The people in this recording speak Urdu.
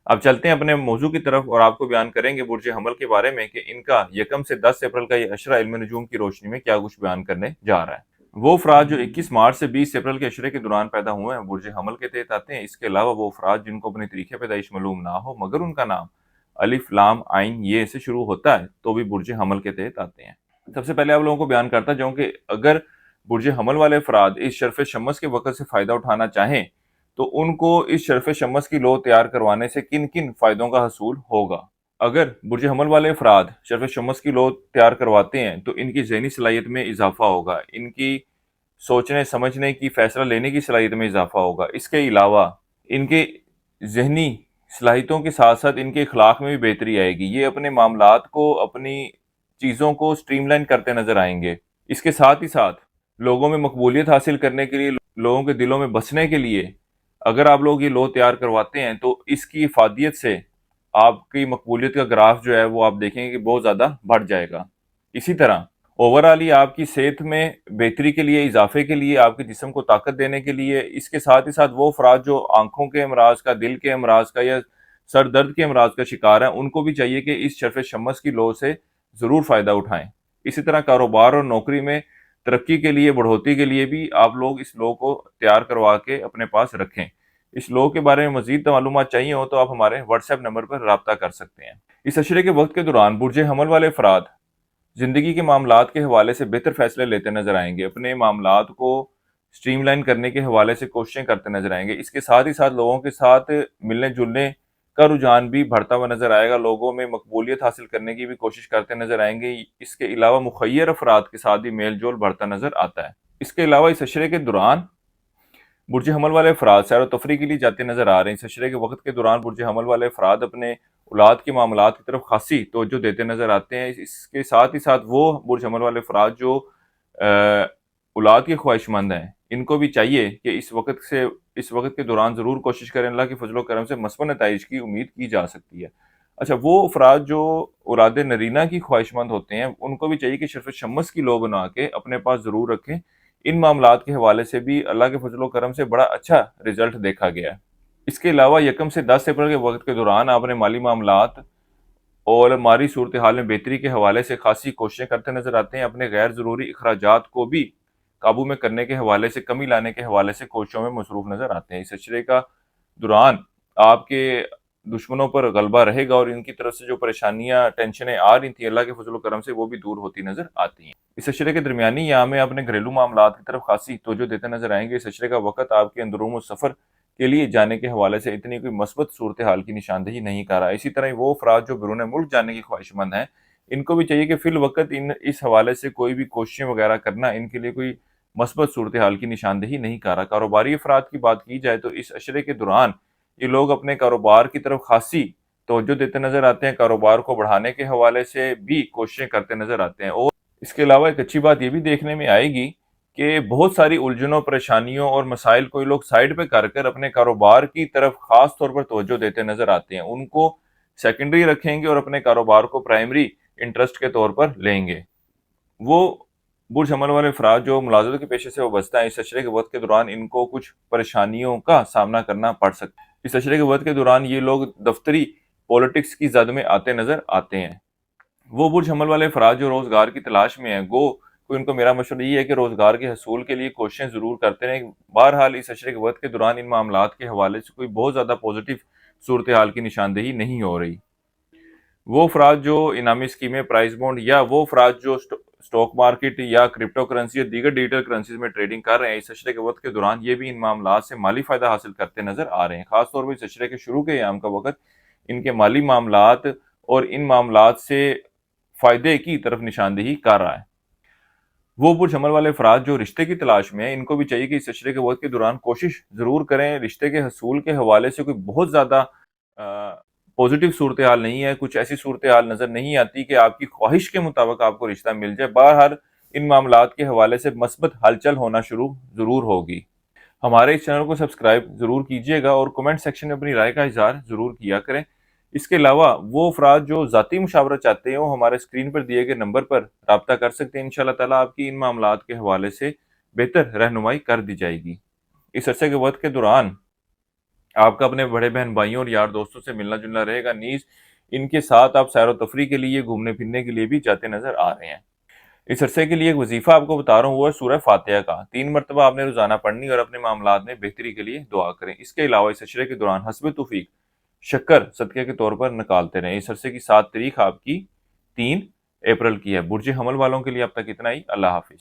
اب چلتے ہیں اپنے موضوع کی طرف اور آپ کو بیان کریں گے برج حمل کے بارے میں کہ ان کا 1 سے 10 اپریل کا یہ عشرہ علم نجوم کی روشنی میں کیا کچھ بیان کرنے جا رہا ہے۔ وہ افراد جو 21 مارچ سے 20 اپریل کے عشرے کے دوران پیدا ہوئے ہیں برج حمل کے تحت آتے ہیں۔ اس کے علاوہ وہ افراد جن کو اپنی تاریخ پیدائش معلوم نہ ہو مگر ان کا نام الف لام عین یہ سے شروع ہوتا ہے تو بھی برج حمل کے تحت آتے ہیں۔ سب سے پہلے آپ لوگوں کو بیان کرتا جاؤں کہ اگر برج حمل والے افراد اس شرف شمس کے وقت سے فائدہ اٹھانا چاہیں تو ان کو اس شرف شمس کی لو تیار کروانے سے کن کن فائدوں کا حصول ہوگا۔ اگر برج حمل والے افراد شرف شمس کی لو تیار کرواتے ہیں تو ان کی ذہنی صلاحیت میں اضافہ ہوگا، ان کی سوچنے سمجھنے کی فیصلہ لینے کی صلاحیت میں اضافہ ہوگا۔ اس کے علاوہ ان کے ذہنی صلاحیتوں کے ساتھ ساتھ ان کے اخلاق میں بھی بہتری آئے گی، یہ اپنے معاملات کو اپنی چیزوں کو سٹریم لائن کرتے نظر آئیں گے۔ اس کے ساتھ ہی ساتھ لوگوں میں مقبولیت حاصل کرنے کے لیے، لوگوں کے دلوں میں بسنے کے لیے اگر آپ لوگ یہ لو تیار کرواتے ہیں تو اس کی افادیت سے آپ کی مقبولیت کا گراف جو ہے وہ آپ دیکھیں گے کہ بہت زیادہ بڑھ جائے گا۔ اسی طرح اوورآل ہی آپ کی صحت میں بہتری کے لیے، اضافے کے لیے، آپ کے جسم کو طاقت دینے کے لیے، اس کے ساتھ ہی ساتھ وہ افراد جو آنکھوں کے امراض کا، دل کے امراض کا یا سر درد کے امراض کا شکار ہیں ان کو بھی چاہیے کہ اس شرف شمس کی لو سے ضرور فائدہ اٹھائیں۔ اسی طرح کاروبار اور نوکری میں ترقی کے لیے، بڑھوتری کے لیے بھی آپ لوگ اس لو کو تیار کروا کے اپنے پاس رکھیں۔ اس لو کے بارے میں مزید معلومات چاہیے ہو تو آپ ہمارے واٹس ایپ نمبر پر رابطہ کر سکتے ہیں۔ اس عشرے کے وقت کے دوران برج حمل والے افراد زندگی کے معاملات کے حوالے سے بہتر فیصلے لیتے نظر آئیں گے، اپنے معاملات کو سٹریم لائن کرنے کے حوالے سے کوششیں کرتے نظر آئیں گے۔ اس کے ساتھ ہی ساتھ لوگوں کے ساتھ ملنے جلنے کا رجحان بھی بڑھتا ہوا نظر آئے گا، لوگوں میں مقبولیت حاصل کرنے کی بھی کوشش کرتے نظر آئیں گے۔ اس کے علاوہ مخیر افراد کے ساتھ بھی میل جول بڑھتا نظر آتا ہے۔ اس کے علاوہ اس عشرے کے دوران برج حمل والے افراد سیر و تفریح کے لیے جاتے نظر آ رہے ہیں۔ اس عشرے کے وقت کے دوران برج حمل والے افراد اپنے اولاد کے معاملات کی طرف خاصی توجہ دیتے نظر آتے ہیں۔ اس کے ساتھ ہی ساتھ وہ برج حمل والے افراد جو اولاد کے خواہش مند ہیں ان کو بھی چاہیے کہ اس وقت کے دوران ضرور کوشش کریں، اللہ کے فضل و کرم سے مثبت نتائج کی امید کی جا سکتی ہے۔ اچھا، وہ افراد جو اولاد نرینہ کی خواہش مند ہوتے ہیں ان کو بھی چاہیے کہ شرف شمس کی لو بنا کے اپنے پاس ضرور رکھیں۔ ان معاملات کے حوالے سے بھی اللہ کے فضل و کرم سے بڑا اچھا رزلٹ دیکھا گیا ہے۔ اس کے علاوہ 1 سے 10 اپریل کے وقت کے دوران آپ نے مالی معاملات اور مالی صورتحال میں بہتری کے حوالے سے خاصی کوششیں کرتے نظر آتے ہیں، اپنے غیر ضروری اخراجات کو بھی قابو میں کرنے کے حوالے سے، کمی لانے کے حوالے سے کوششوں میں مصروف نظر آتے ہیں۔ اس عشرے کا دوران آپ کے دشمنوں پر غلبہ رہے گا اور ان کی طرف سے جو پریشانیاں، ٹینشنیں آ رہی تھیں اللہ کے فضل و کرم سے وہ بھی دور ہوتی نظر آتی ہیں۔ اس عشرے کے درمیانی ایام میں اپنے گھریلو معاملات کی طرف خاصی توجہ دیتے نظر آئیں گے۔ اس عشرے کا وقت آپ کے اندرون و سفر کے لیے جانے کے حوالے سے اتنی کوئی مثبت صورتحال کی نشاندہی نہیں کر رہا۔ اسی طرح وہ افراد جو بیرون ملک جانے کی خواہش مند ہیں ان کو بھی چاہیے کہ فی الوقت اس حوالے سے کوئی بھی کوششیں وغیرہ کرنا ان کے لیے کوئی مثبت صورتحال کی نشاندہی نہیں کر رہا۔ کاروباری افراد کی بات کی جائے تو اس عشرے کے دوران یہ لوگ اپنے کاروبار کی طرف خاصی توجہ دیتے نظر آتے ہیں، کاروبار کو بڑھانے کے حوالے سے بھی کوششیں کرتے نظر آتے ہیں۔ اور اس کے علاوہ ایک اچھی بات یہ بھی دیکھنے میں آئے گی کہ بہت ساری الجھنوں، پریشانیوں اور مسائل کو یہ لوگ سائڈ پہ کر کر اپنے کاروبار کی طرف خاص طور پر توجہ دیتے نظر آتے ہیں، ان کو سیکنڈری رکھیں گے اور اپنے کاروبار کو پرائمری انٹرسٹ کے طور پر لیں گے۔ وہ برج حمل والے افراد جو ملازمت کے پیشے سے وابستہ ہیں اس عشرے کے وقت کے دوران ان کو کچھ پریشانیوں کا سامنا کرنا پڑ سکتا ہے۔ اس عشرے کے وقت کے دوران یہ لوگ دفتری پولیٹکس کی زد میں آتے نظر آتے ہیں۔ وہ برج حمل والے افراد جو روزگار کی تلاش میں ہیں ان کو میرا مشورہ یہ ہے کہ روزگار کے حصول کے لیے کوششیں ضرور کرتے رہیں۔ بہرحال اس عشرے کے وقت کے دوران ان معاملات کے حوالے سے کوئی بہت زیادہ پازیٹیو صورتحال کی نشاندہی نہیں ہو رہی۔ وہ افراد جو انعامی اسکیمیں، پرائز بونڈ یا وہ افراد جو سٹاک مارکیٹ یا کرپٹو کرنسی یا دیگر ڈیجیٹل کرنسیز میں ٹریڈنگ کر رہے ہیں اس عشرے کے وقت کے دوران یہ بھی ان معاملات سے مالی فائدہ حاصل کرتے نظر آ رہے ہیں۔ خاص طور پر اس عشرے کے شروع کے ایام کا وقت ان کے مالی معاملات اور ان معاملات سے فائدے کی طرف نشاندہی کر رہا ہے۔ وہ برج حمل والے افراد جو رشتے کی تلاش میں ہیں ان کو بھی چاہیے کہ اس عشرے کے وقت کے دوران کوشش ضرور کریں۔ رشتے کے حصول کے حوالے سے کوئی بہت زیادہ پازیٹیو صورتحال نہیں ہے، کچھ ایسی صورتحال نظر نہیں آتی کہ آپ کی خواہش کے مطابق آپ کو رشتہ مل جائے۔ بہرحال ان معاملات کے حوالے سے مثبت ہلچل ہونا شروع ضرور ہوگی۔ ہمارے اس چینل کو سبسکرائب ضرور کیجیے گا اور کمنٹ سیکشن میں اپنی رائے کا اظہار ضرور کیا کریں۔ اس کے علاوہ وہ افراد جو ذاتی مشاورت چاہتے ہیں وہ ہمارے اسکرین پر دیے گئے نمبر پر رابطہ کر سکتے ہیں۔ انشاءاللہ تعالیٰ آپ کی ان معاملات کے حوالے سے بہتر رہنمائی کر دی جائے گی۔ اس عرصے کے وقت کے دوران آپ کا اپنے بڑے بہن بھائیوں اور یار دوستوں سے ملنا جلنا رہے گا، نیز ان کے ساتھ آپ سیر و تفریح کے لیے، گھومنے پھرنے کے لیے بھی جاتے نظر آ رہے ہیں۔ اس عرصے کے لیے ایک وظیفہ آپ کو بتا رہا ہوں، وہ ہے سورہ فاتحہ کا 3 مرتبہ آپ نے روزانہ پڑھنی اور اپنے معاملات میں بہتری کے لیے دعا کریں۔ اس کے علاوہ اس عشرے کے دوران حسب توفیق شکر صدقے کے طور پر نکالتے رہیں۔ اس عرصے کی 7 تاریخ آپ کی 3 اپریل کی ہے۔ برج حمل والوں کے لیے اب تک اتنا ہی۔ اللہ حافظ۔